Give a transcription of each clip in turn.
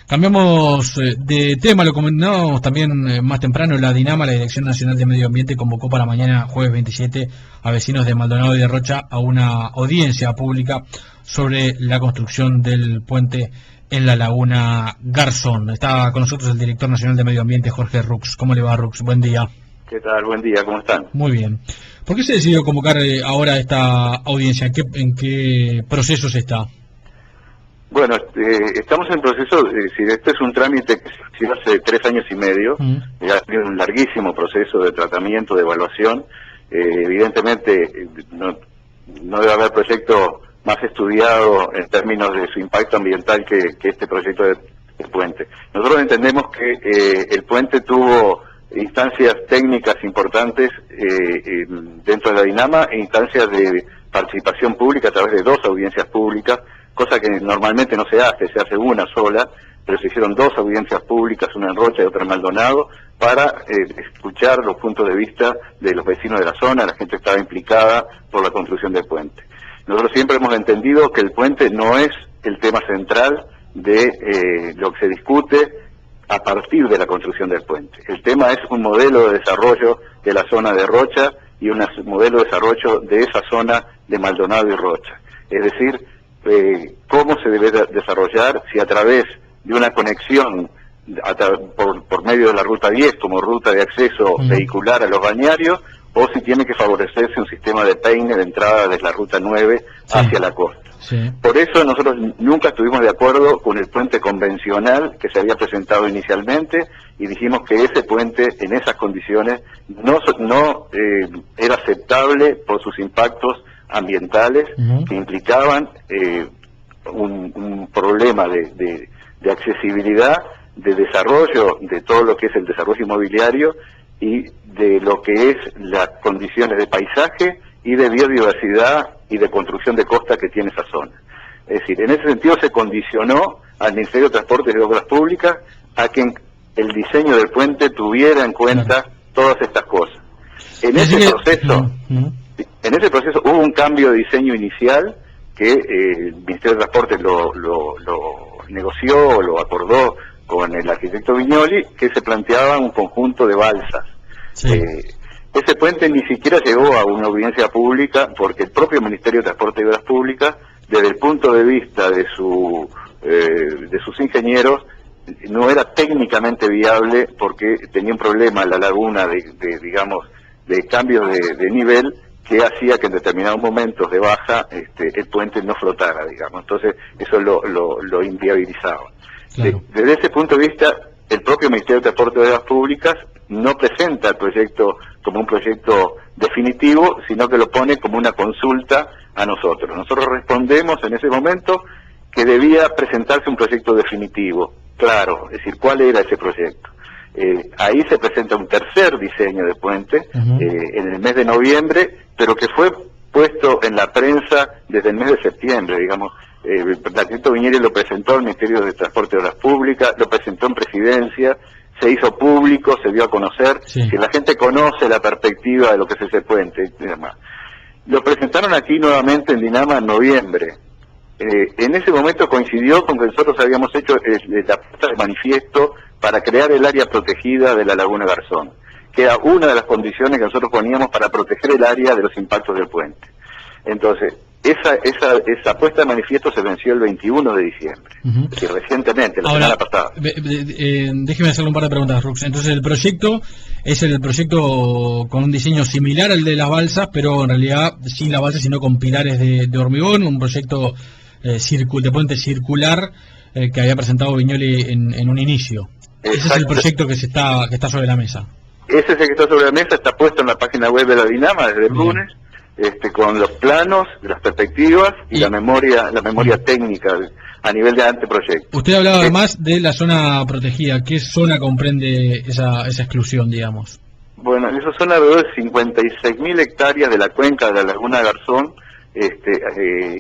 Cambiamos de tema, lo comentábamos también más temprano. La DINAMA, la Dirección Nacional de Medio Ambiente, convocó para mañana, jueves 27, a vecinos de Maldonado y de Rocha a una audiencia pública sobre la construcción del puente en la Laguna Garzón. Está con nosotros el Director Nacional de Medio Ambiente, Jorge Rux. ¿Cómo le va, Rux? Buen día. ¿Qué tal? Buen día, ¿cómo están? Muy bien. ¿Por qué se decidió convocar ahora esta audiencia? ¿En qué proceso se está? Bueno, estamos en proceso, es decir, este es un trámite que se hizo hace 3 años y medio, ha sido un larguísimo proceso de tratamiento, de evaluación. Evidentemente no debe haber proyecto más estudiado en términos de su impacto ambiental que este proyecto de puente. Nosotros entendemos que el puente tuvo instancias técnicas importantes dentro de la DINAMA e instancias de participación pública a través de 2 audiencias públicas, cosa que normalmente no se hace una sola, pero se hicieron 2 audiencias públicas, una en Rocha y otra en Maldonado, para escuchar los puntos de vista de los vecinos de la zona, la gente que estaba implicada por la construcción del puente. Nosotros siempre hemos entendido que el puente no es el tema central de lo que se discute a partir de la construcción del puente. El tema es un modelo de desarrollo de la zona de Rocha y un modelo de desarrollo de esa zona de Maldonado y Rocha. Es decir, cómo se debe desarrollar, si a través de una conexión por medio de la ruta 10 como ruta de acceso vehicular a los balnearios, o si tiene que favorecerse un sistema de peine de entrada desde la ruta 9 hacia la costa. Sí. Por eso nosotros nunca estuvimos de acuerdo con el puente convencional que se había presentado inicialmente, y dijimos que ese puente en esas condiciones no era aceptable por sus impactos ambientales que implicaban un problema de accesibilidad, de desarrollo de todo lo que es el desarrollo inmobiliario y de lo que es las condiciones de paisaje y de biodiversidad y de construcción de costa que tiene esa zona. Es decir, en ese sentido se condicionó al Ministerio de Transportes y Obras Públicas a que el diseño del puente tuviera en cuenta todas estas cosas. En ese proceso hubo un cambio de diseño inicial que el Ministerio de Transportes lo negoció o lo acordó con el arquitecto Viñoli, que se planteaba un conjunto de balsas. Sí. Ese puente ni siquiera llegó a una audiencia pública porque el propio Ministerio de Transporte y Obras Públicas, desde el punto de vista de sus ingenieros, no era técnicamente viable porque tenía un problema en la laguna de cambios de nivel que hacía que en determinados momentos de baja el puente no flotara, digamos. Entonces eso lo inviabilizaba. Claro. Desde ese punto de vista, el propio Ministerio de Transporte y Obras Públicas no presenta el proyecto como un proyecto definitivo, sino que lo pone como una consulta a nosotros. Nosotros respondemos en ese momento que debía presentarse un proyecto definitivo, claro, es decir, ¿cuál era ese proyecto? Ahí se presenta un tercer diseño de puente en el mes de noviembre, pero que fue puesto en la prensa desde el mes de septiembre, digamos. El arquitecto Viñeri lo presentó al Ministerio de Transporte y Obras Públicas, lo presentó en Presidencia, se hizo público, se dio a conocer, que la gente conoce la perspectiva de lo que es ese puente y demás. Lo presentaron aquí nuevamente en DINAMA en noviembre. En ese momento coincidió con que nosotros habíamos hecho la puesta de manifiesto para crear el área protegida de la Laguna Garzón, que era una de las condiciones que nosotros poníamos para proteger el área de los impactos del puente. Entonces, esa puesta de manifiesto se venció el 21 de diciembre, es decir, recientemente, la semana pasada. Déjeme hacerle un par de preguntas, Rux. Entonces, el proyecto es el proyecto con un diseño similar al de las balsas, pero en realidad sin las balsas, sino con pilares de hormigón, un proyecto de puente circular que había presentado Viñoli en un inicio. Ese es el proyecto que está sobre la mesa. Ese es el que está sobre la mesa, está puesto en la página web de la DINAMA desde el lunes, con los planos, las perspectivas y la memoria técnica a nivel de anteproyecto. Usted hablaba además de la zona protegida. ¿Qué zona comprende esa exclusión, digamos? Bueno, esa zona alrededor de 56.000 hectáreas de la cuenca de la Laguna Garzón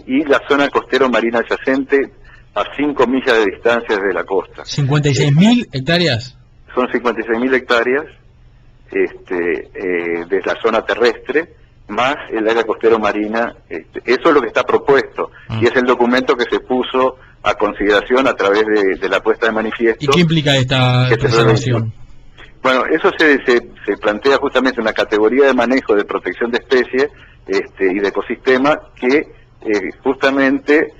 y la zona costero marina adyacente a 5 millas de distancia desde la costa. ¿56.000 hectáreas? Son 56.000 hectáreas de la zona terrestre, más el área costero marina. Eso es lo que está propuesto, y es el documento que se puso a consideración a través de la puesta de manifiesto. ¿Y qué implica esta preservación? Bueno, eso se plantea justamente una categoría de manejo de protección de especies y de ecosistema que justamente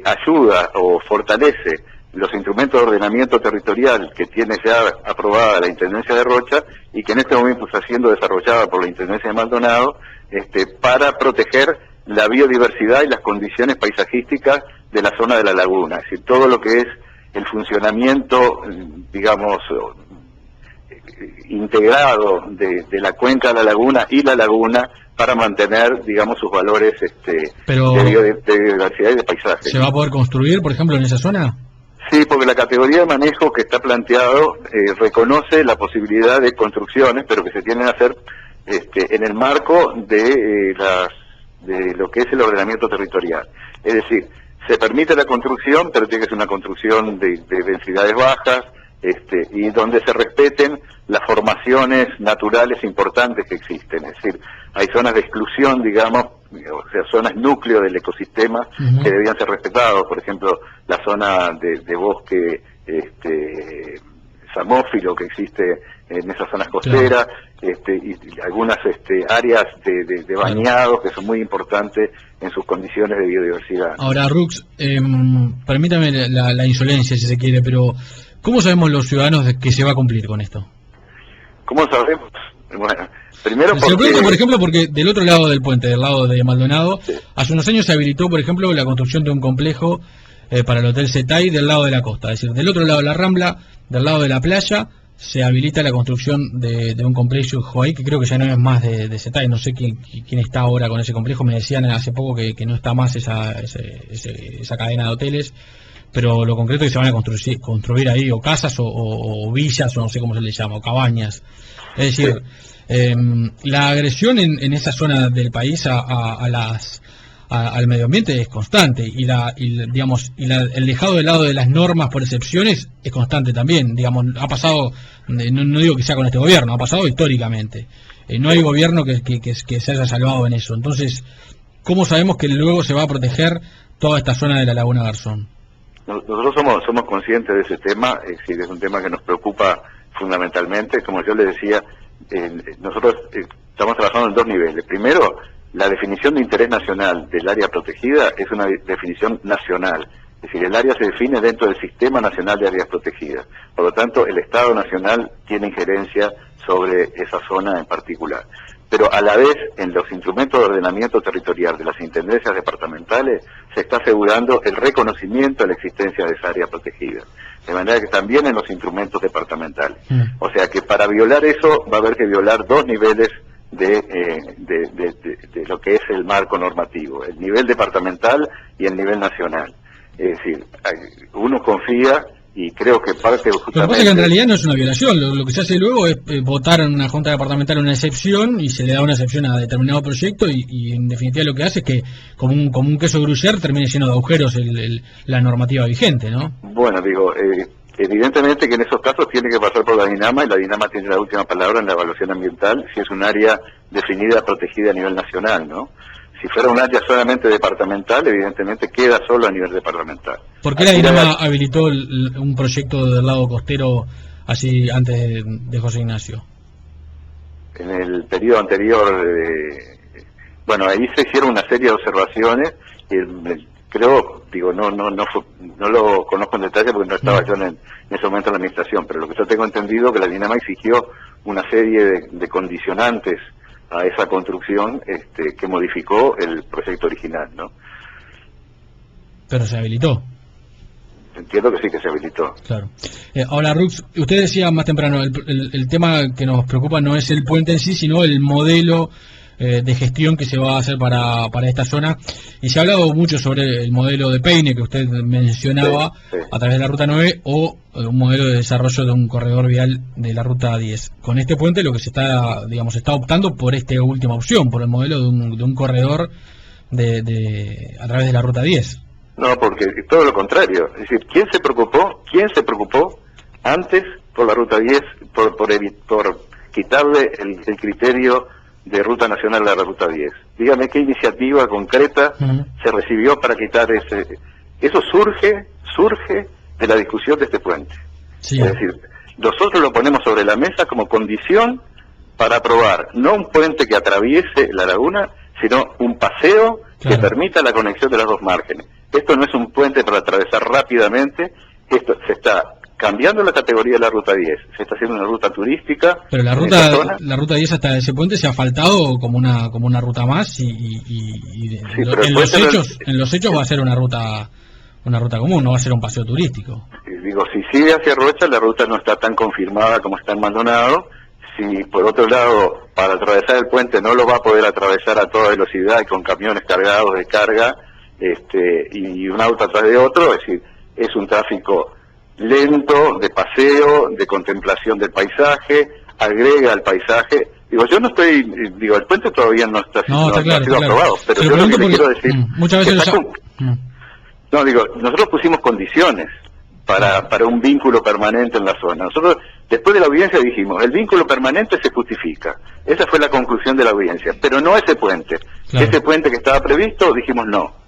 ayuda o fortalece los instrumentos de ordenamiento territorial que tiene ya aprobada la Intendencia de Rocha y que en este momento está siendo desarrollada por la Intendencia de Maldonado para proteger la biodiversidad y las condiciones paisajísticas de la zona de la laguna, es decir, todo lo que es el funcionamiento, digamos, integrado de la cuenca de la laguna y la laguna para mantener, digamos, sus valores de biodiversidad y de paisaje. ¿Se va a poder construir, por ejemplo, en esa zona? Sí, porque la categoría de manejo que está planteado reconoce la posibilidad de construcciones, pero que se tienen que hacer en el marco de lo que es el ordenamiento territorial. Es decir, se permite la construcción, pero tiene que ser una construcción de densidades bajas, y donde se respeten las formaciones naturales importantes que existen. Es decir, hay zonas de exclusión, digamos, o sea, zonas núcleo del ecosistema que debían ser respetados. Por ejemplo, la zona de bosque samófilo que existe en esas zonas costeras, y algunas áreas de bañados que son muy importantes en sus condiciones de biodiversidad. Ahora, Rux, permítame la insolencia si se quiere, pero ¿cómo sabemos los ciudadanos de que se va a cumplir con esto? ¿Cómo sabemos? Bueno, primero porque... Se pregunta, por ejemplo, porque del otro lado del puente, del lado de Maldonado, hace unos años se habilitó, por ejemplo, la construcción de un complejo para el Hotel Zetay del lado de la costa. Es decir, del otro lado de la Rambla, del lado de la playa, se habilita la construcción de un complejo ahí, que creo que ya no es más de Zetay. No sé quién está ahora con ese complejo. Me decían hace poco que no está más esa cadena de hoteles. Pero lo concreto es que se van a construir ahí o casas o villas, o no sé cómo se les llama, o cabañas. Es decir, la agresión en esa zona del país al medio ambiente es constante, y el dejado de lado de las normas por excepciones es constante también. Digamos, ha pasado, no digo que sea con este gobierno, ha pasado históricamente. No hay gobierno que se haya salvado en eso. Entonces, ¿cómo sabemos que luego se va a proteger toda esta zona de la Laguna Garzón? Nosotros somos conscientes de ese tema, es decir, es un tema que nos preocupa fundamentalmente. Como yo le decía, nosotros estamos trabajando en dos niveles. Primero, la definición de interés nacional del área protegida es una definición nacional, es decir, el área se define dentro del Sistema Nacional de Áreas Protegidas. Por lo tanto, el Estado Nacional tiene injerencia sobre esa zona en particular. Pero a la vez, en los instrumentos de ordenamiento territorial de las intendencias departamentales, se está asegurando el reconocimiento de la existencia de esa área protegida. De manera que también en los instrumentos departamentales. O sea que para violar eso va a haber que violar dos niveles de lo que es el marco normativo, el nivel departamental y el nivel nacional. Es decir, uno confía, y creo que parte justamente... Lo que pasa es que en realidad no es una violación, lo que se hace luego es votar en una junta departamental una excepción, y se le da una excepción a determinado proyecto, y en definitiva lo que hace es que como un queso gruyere termine lleno de agujeros la normativa vigente, ¿no? Bueno, digo, evidentemente que en esos casos tiene que pasar por la DINAMA, y la DINAMA tiene la última palabra en la evaluación ambiental, si es un área definida, protegida a nivel nacional, ¿no? Si fuera un área solamente departamental, evidentemente queda solo a nivel departamental. ¿Por qué la DINAMA habilitó un proyecto del lado costero así antes de José Ignacio? En el periodo anterior, bueno, ahí se hicieron una serie de observaciones, y creo, digo, no lo conozco en detalle porque no estaba yo en ese momento en la administración, pero lo que yo tengo entendido que la DINAMA exigió una serie de condicionantes a esa construcción que modificó el proyecto original, ¿no? Pero se habilitó. Entiendo que sí, que se habilitó. Claro. Ahora, Rux, usted decía más temprano, el tema que nos preocupa no es el puente en sí, sino el modelo de gestión que se va a hacer para esta zona. Y se ha hablado mucho sobre el modelo de Peine que usted mencionaba, sí. A través de la Ruta 9, o un modelo de desarrollo de un corredor vial de la Ruta 10. Con este puente lo que se está, digamos, está optando por esta última opción, por el modelo de un corredor a través de la Ruta 10. No, porque todo lo contrario. Es decir, ¿quién se preocupó antes por la Ruta 10, por quitarle el criterio de ruta nacional a la Ruta 10? Dígame qué iniciativa concreta se recibió para quitar Eso surge de la discusión de este puente. Sí. Es decir, nosotros lo ponemos sobre la mesa como condición para aprobar no un puente que atraviese la laguna, sino un paseo que permita la conexión de las dos márgenes. Esto no es un puente para atravesar rápidamente, esto se está cambiando la categoría de la ruta 10, se está haciendo una ruta turística. Pero la ruta 10 hasta ese puente se ha faltado como una ruta más en los hechos va a ser una ruta común, no va a ser un paseo turístico. Digo, si sigue hacia Rocha, la ruta no está tan confirmada como está en Maldonado. Si por otro lado, para atravesar el puente no lo va a poder atravesar a toda velocidad y con camiones cargados de carga, y un auto atrás de otro, es decir, es un tráfico lento, de paseo, de contemplación del paisaje, agrega al paisaje. Digo, yo no estoy, el puente todavía no está sido aprobado, pero yo lo que quiero decir, muchas veces nosotros pusimos condiciones para un vínculo permanente en la zona. Nosotros, después de la audiencia dijimos, el vínculo permanente se justifica. Esa fue la conclusión de la audiencia, pero no ese puente. Claro. Ese puente que estaba previsto, dijimos no.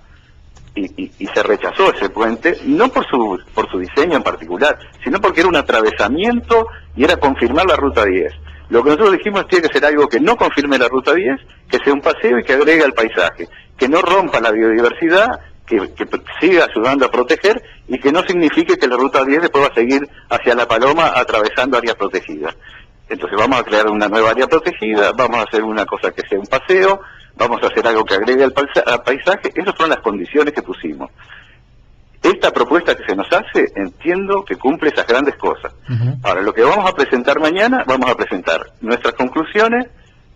Y se rechazó ese puente, no por su diseño en particular, sino porque era un atravesamiento y era confirmar la ruta 10. Lo que nosotros dijimos tiene que ser algo que no confirme la ruta 10, que sea un paseo y que agregue al paisaje, que no rompa la biodiversidad, que siga ayudando a proteger y que no signifique que la ruta 10 después va a seguir hacia La Paloma atravesando áreas protegidas. Entonces vamos a crear una nueva área protegida, vamos a hacer una cosa que sea un paseo, vamos a hacer algo que agregue al paisaje. Esas son las condiciones que pusimos. Esta propuesta que se nos hace, entiendo que cumple esas grandes cosas. Ahora, lo que vamos a presentar mañana, vamos a presentar nuestras conclusiones,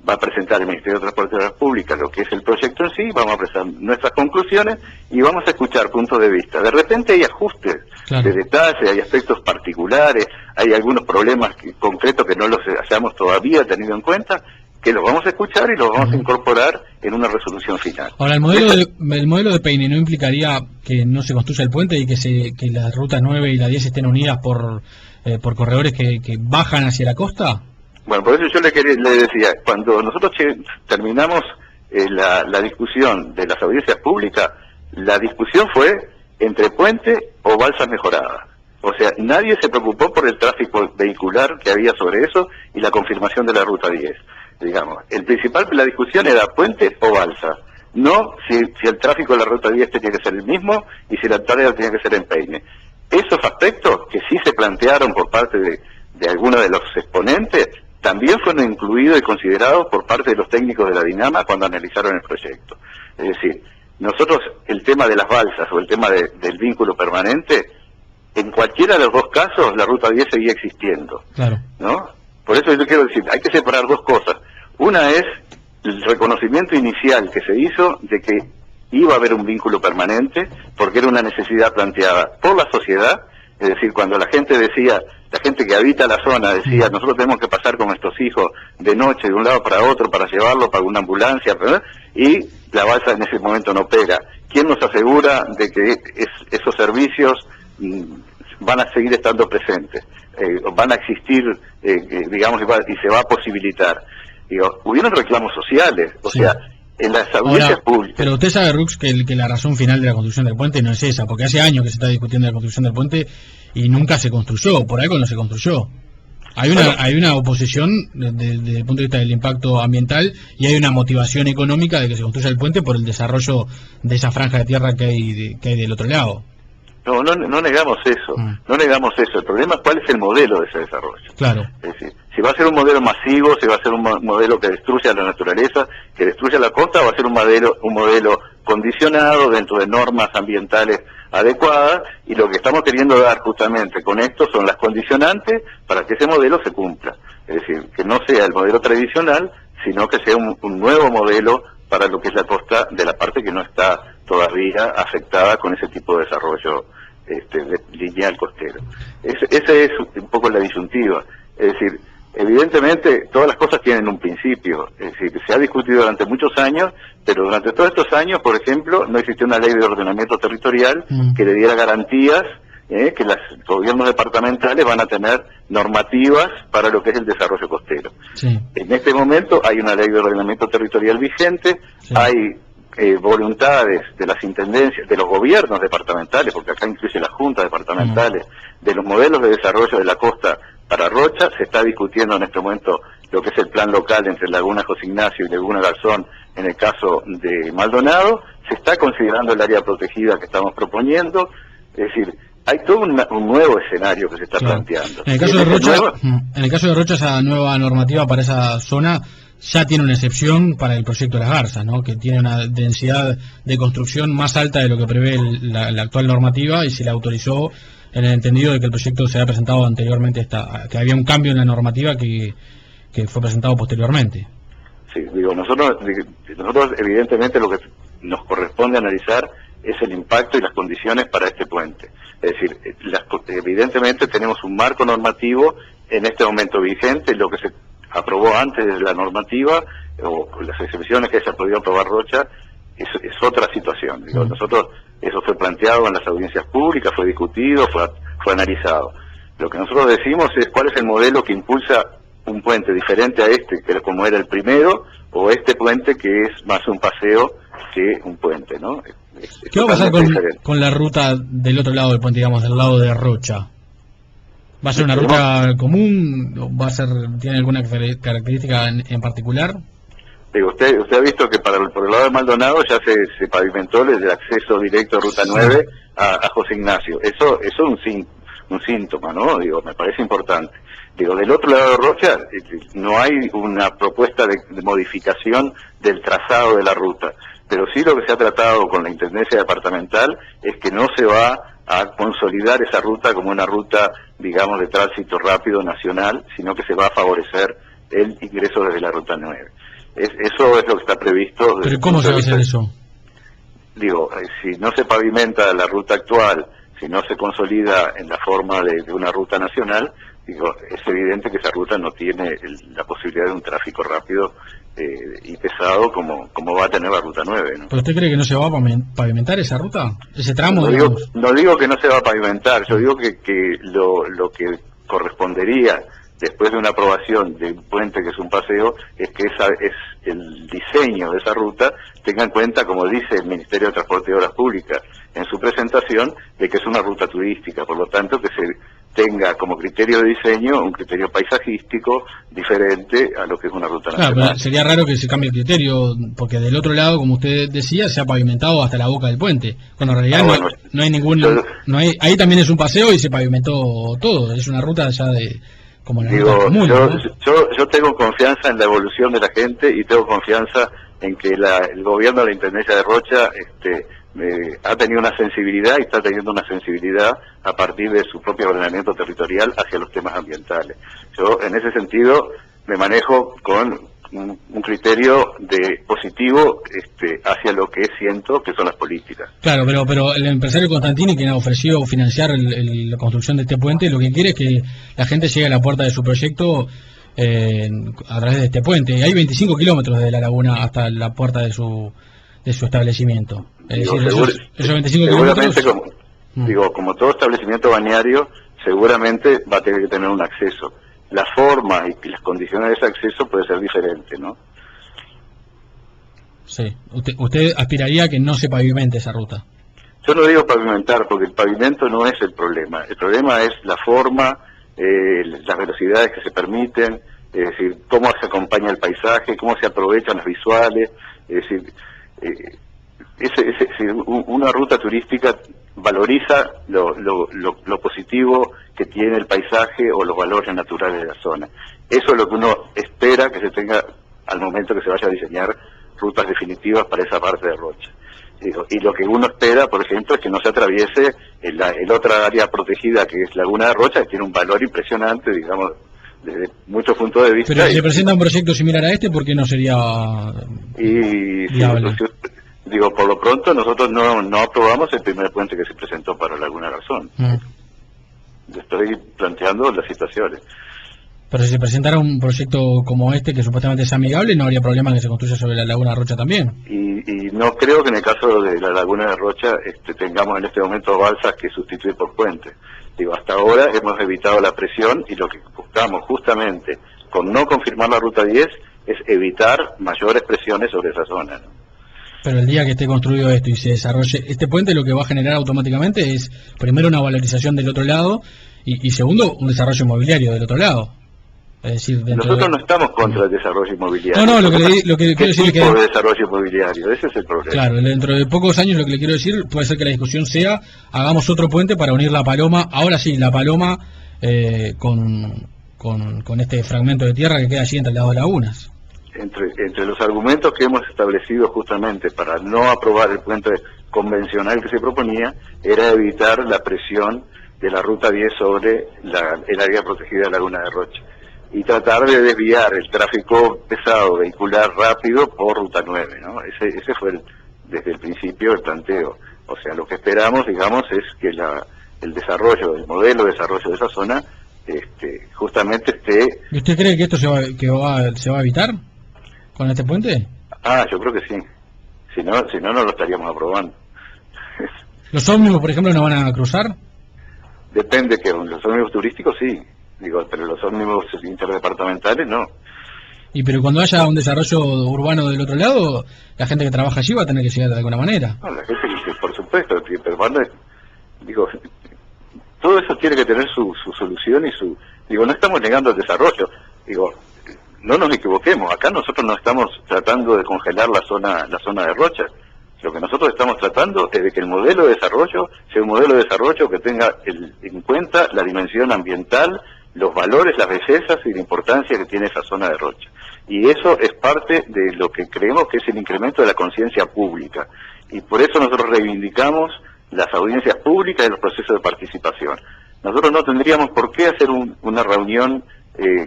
va a presentar el Ministerio de Transporte de la República lo que es el proyecto en sí, vamos a presentar nuestras conclusiones y vamos a escuchar puntos de vista. De repente hay ajustes de detalle, hay aspectos particulares, hay algunos problemas concretos que no los hayamos todavía tenido en cuenta, que los vamos a escuchar y los vamos a incorporar en una resolución final. Ahora, el modelo de Peine no implicaría que no se construya el puente y que la ruta 9 y la 10 estén unidas por corredores que bajan hacia la costa. Bueno, por eso yo le decía, cuando nosotros terminamos la discusión de las audiencias públicas, la discusión fue entre puente o balsas mejoradas. O sea, nadie se preocupó por el tráfico vehicular que había sobre eso y la confirmación de la ruta 10. Digamos, la discusión era puente o balsa, no si el tráfico de la ruta 10 tenía que ser el mismo y si la tarea tenía que ser en Peine. Esos aspectos que sí se plantearon por parte de algunos de los exponentes, también fueron incluidos y considerados por parte de los técnicos de la Dinama cuando analizaron el proyecto. Es decir, nosotros el tema de las balsas o el tema del vínculo permanente, en cualquiera de los dos casos la ruta 10 seguía existiendo. Claro. ¿No? Por eso yo quiero decir, hay que separar dos cosas. Una es el reconocimiento inicial que se hizo de que iba a haber un vínculo permanente, porque era una necesidad planteada por la sociedad. Es decir, cuando la gente que habita la zona decía, nosotros tenemos que pasar con nuestros hijos de noche de un lado para otro para llevarlo para una ambulancia, ¿verdad? Y la balsa en ese momento no pega. ¿Quién nos asegura de que esos servicios van a seguir estando presentes? Van a existir, digamos, y se va a posibilitar. Digo, hubieron reclamos sociales, o sea, en las audiencias públicas. Pero usted sabe, Rux, que la razón final de la construcción del puente no es esa, porque hace años que se está discutiendo la construcción del puente y nunca se construyó, por algo no se construyó. Hay una oposición desde el punto de vista del impacto ambiental y hay una motivación económica de que se construya el puente por el desarrollo de esa franja de tierra que hay del otro lado. No negamos eso, no negamos eso. El problema es cuál es el modelo de ese desarrollo. Claro. Es decir, si va a ser un modelo masivo, si va a ser un modelo que destruya la naturaleza, que destruya la costa, o va a ser un modelo condicionado dentro de normas ambientales adecuadas, y lo que estamos queriendo dar justamente con esto son las condicionantes para que ese modelo se cumpla. Es decir, que no sea el modelo tradicional, sino que sea un nuevo modelo para lo que es la costa de la parte que no está todavía afectada con ese tipo de desarrollo lineal costero. Esa es un poco la disyuntiva. Es decir, evidentemente todas las cosas tienen un principio. Es decir, se ha discutido durante muchos años, pero durante todos estos años, por ejemplo, no existió una ley de ordenamiento territorial que le diera garantías que los gobiernos departamentales van a tener normativas para lo que es el desarrollo costero. Sí. En este momento hay una ley de ordenamiento territorial vigente, hay voluntades de las intendencias, de los gobiernos departamentales, porque acá incluye las juntas departamentales, de los modelos de desarrollo de la costa para Rocha. Se está discutiendo en este momento lo que es el plan local entre Laguna José Ignacio y Laguna Garzón en el caso de Maldonado. Se está considerando el área protegida que estamos proponiendo. Es decir, hay todo un nuevo escenario que se está planteando. En el caso de Rocha, esa nueva normativa para esa zona ya tiene una excepción para el proyecto de Las Garzas, ¿no? Que tiene una densidad de construcción más alta de lo que prevé la actual normativa, y se la autorizó en el entendido de que el proyecto se había presentado anteriormente, que había un cambio en la normativa que fue presentado posteriormente. Sí, digo, nosotros evidentemente lo que nos corresponde analizar es el impacto y las condiciones para este puente. Es decir, evidentemente tenemos un marco normativo en este momento vigente. Lo que se aprobó antes de la normativa, o las excepciones que haya podido aprobar Rocha, es otra situación. Digo, nosotros, eso fue planteado en las audiencias públicas, fue discutido, fue analizado. Lo que nosotros decimos es cuál es el modelo que impulsa un puente diferente a este, que como era el primero, o este puente que es más un paseo que un puente, ¿no? ¿Qué va a pasar con la ruta del otro lado del puente, digamos, del lado de Rocha? ¿Va a ser una ruta común? ¿Tiene alguna característica en particular? Digo, usted ha visto que por el lado de Maldonado ya se pavimentó el acceso directo a Ruta 9 a José Ignacio. Eso es un síntoma, ¿no? Digo, me parece importante. Digo, del otro lado de Rocha no hay una propuesta de modificación del trazado de la ruta, pero sí lo que se ha tratado con la Intendencia Departamental es que no se va a consolidar esa ruta como una ruta, digamos, de tránsito rápido nacional, sino que se va a favorecer el ingreso desde la Ruta 9. Eso es lo que está previsto. ¿Pero cómo se va a hacer eso? Digo, si no se pavimenta la ruta actual, si no se consolida en la forma de una ruta nacional, digo, es evidente que esa ruta no tiene la posibilidad de un tráfico rápido y pesado como va a tener la Ruta 9, ¿no? ¿Pero usted cree que no se va a pavimentar esa ruta? ¿Ese tramo? No digo que no se va a pavimentar, yo digo que lo que correspondería después de una aprobación de un puente que es un paseo, es que el diseño de esa ruta tenga en cuenta, como dice el Ministerio de Transporte y Obras Públicas en su presentación, de que es una ruta turística, por lo tanto que se tenga como criterio de diseño un criterio paisajístico diferente a lo que es una ruta nacional. Claro, pero sería raro que se cambie el criterio, porque del otro lado, como usted decía, se ha pavimentado hasta la boca del puente, cuando en realidad no hay ningún... ahí también es un paseo y se pavimentó todo, es una ruta ya de... Como la ruta común, ¿no? yo tengo confianza en la evolución de la gente y tengo confianza en que el gobierno de la Intendencia de Rocha ha tenido una sensibilidad y está teniendo una sensibilidad a partir de su propio ordenamiento territorial hacia los temas ambientales. Yo en ese sentido me manejo con un criterio de positivo hacia lo que siento que son las políticas. Claro, pero el empresario Constantini, quien ha ofrecido financiar la construcción de este puente, lo que quiere es que la gente llegue a la puerta de su proyecto a través de este puente. Hay 25 kilómetros desde la laguna hasta la puerta de su establecimiento. Es decir, esos 25 kilómetros... como todo establecimiento balneario, seguramente va a tener que tener un acceso. La forma y las condiciones de ese acceso puede ser diferente, ¿no? Sí. ¿Usted aspiraría a que no se pavimente esa ruta? Yo no digo pavimentar, porque el pavimento no es el problema. El problema es la forma, las velocidades que se permiten, es decir, cómo se acompaña el paisaje, cómo se aprovechan las visuales, es decir, una ruta turística valoriza lo positivo que tiene el paisaje o los valores naturales de la zona. Eso es lo que uno espera que se tenga al momento que se vaya a diseñar rutas definitivas para esa parte de Rocha. Y lo que uno espera, por ejemplo, es que no se atraviese el otra área protegida que es Laguna de Rocha, que tiene un valor impresionante, digamos, desde muchos puntos de vista. Pero si se presenta un proyecto similar a este, ¿por qué no sería viable? Digo, por lo pronto nosotros no aprobamos el primer puente que se presentó para Laguna Garzón. Estoy planteando las situaciones. Pero si se presentara un proyecto como este, que supuestamente es amigable, ¿no habría problema que se construya sobre la Laguna de Rocha también? Y no creo que en el caso de la Laguna de Rocha tengamos en este momento balsas que sustituir por puentes. Digo, hasta ahora hemos evitado la presión y lo que buscamos justamente con no confirmar la Ruta 10 es evitar mayores presiones sobre esa zona, ¿no? Pero el día que esté construido esto y se desarrolle este puente, lo que va a generar automáticamente es, primero, una valorización del otro lado y segundo, un desarrollo inmobiliario del otro lado. Es decir, nosotros no estamos contra el desarrollo inmobiliario. No, lo que quiero decir es que... de desarrollo inmobiliario? Ese es el problema. Claro, dentro de pocos años lo que le quiero decir puede ser que la discusión sea, hagamos otro puente para unir La Paloma, ahora sí, La Paloma con este fragmento de tierra que queda allí entre las dos lagunas. Entre los argumentos que hemos establecido justamente para no aprobar el puente convencional que se proponía, era evitar la presión de la Ruta 10 sobre el área protegida de Laguna de Rocha y tratar de desviar el tráfico pesado vehicular rápido por Ruta 9, ¿no? Ese fue desde el principio el planteo. O sea, lo que esperamos, digamos, es que el desarrollo, el modelo de desarrollo de esa zona, justamente esté... ¿Y usted cree que esto se va a evitar con este puente? Yo creo que sí. Si no lo estaríamos aprobando. ¿Los ómnibus, por ejemplo, no van a cruzar? Depende, que los ómnibus turísticos sí, pero los ómnibus interdepartamentales no. Y pero cuando haya un desarrollo urbano del otro lado, la gente que trabaja allí va a tener que llegar de alguna manera. No, la gente que, por supuesto, pero todo eso tiene que tener su solución y no estamos negando el desarrollo, no nos equivoquemos, acá nosotros no estamos tratando de congelar la zona de Rocha. Lo que nosotros estamos tratando es de que el modelo de desarrollo sea un modelo de desarrollo que tenga en cuenta la dimensión ambiental, los valores, las bellezas y la importancia que tiene esa zona de Rocha. Y eso es parte de lo que creemos que es el incremento de la conciencia pública. Y por eso nosotros reivindicamos las audiencias públicas y los procesos de participación. Nosotros no tendríamos por qué hacer una reunión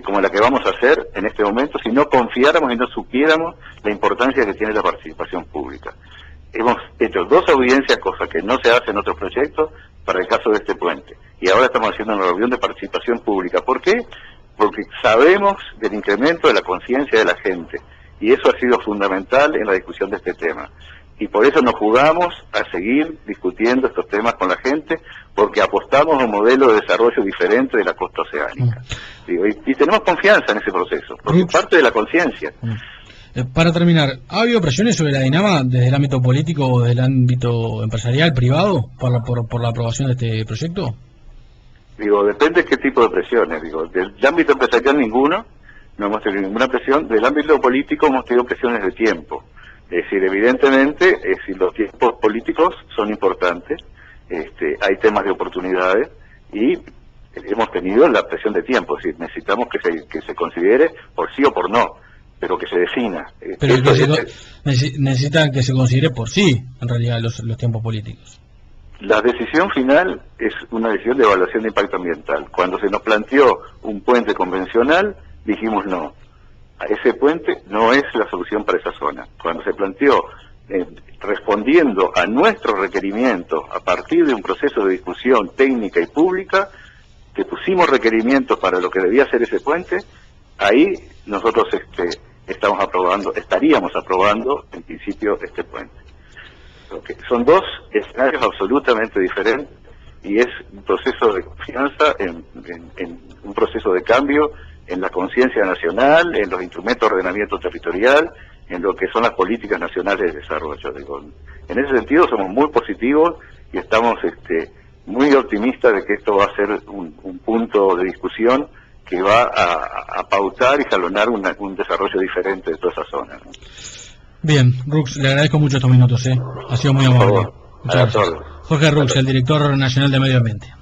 como la que vamos a hacer en este momento si no confiáramos y no supiéramos la importancia que tiene la participación pública. Hemos hecho 2 audiencias, cosa que no se hace en otros proyectos, para el caso de este puente. Y ahora estamos haciendo una reunión de participación pública. ¿Por qué? Porque sabemos del incremento de la conciencia de la gente. Y eso ha sido fundamental en la discusión de este tema. Y por eso nos jugamos a seguir discutiendo estos temas con la gente, porque apostamos a un modelo de desarrollo diferente de la costa oceánica. Y tenemos confianza en ese proceso, porque es parte de la conciencia. Para terminar, ¿ha habido presiones sobre la Dinama desde el ámbito político o del ámbito empresarial, privado, por la aprobación de este proyecto? Depende de qué tipo de presiones. Del ámbito empresarial ninguno, no hemos tenido ninguna presión. Del ámbito político hemos tenido presiones de tiempo. Es decir, evidentemente, los tiempos políticos son importantes, hay temas de oportunidades y hemos tenido la presión de tiempo. Es decir, necesitamos que se considere por sí o por no, pero que se defina. Pero necesitan que se considere por sí, en realidad, los tiempos políticos. La decisión final es una decisión de evaluación de impacto ambiental. Cuando se nos planteó un puente convencional, dijimos no. Ese puente no es la solución para esa zona. Cuando se planteó, respondiendo a nuestros requerimientos a partir de un proceso de discusión técnica y pública, que pusimos requerimientos para lo que debía ser ese puente, ahí nosotros estaríamos aprobando en principio este puente. Son 2 escenarios absolutamente diferentes y es un proceso de confianza en un proceso de cambio en la conciencia nacional, en los instrumentos de ordenamiento territorial, en lo que son las políticas nacionales de desarrollo. En ese sentido somos muy positivos y estamos muy optimistas de que esto va a ser un punto de discusión que va a pautar y jalonar un desarrollo diferente de toda esa zona, ¿no? Bien, Rux, le agradezco mucho estos minutos, ha sido muy amable. Muchas gracias. Jorge Rux, el director nacional de Medio Ambiente.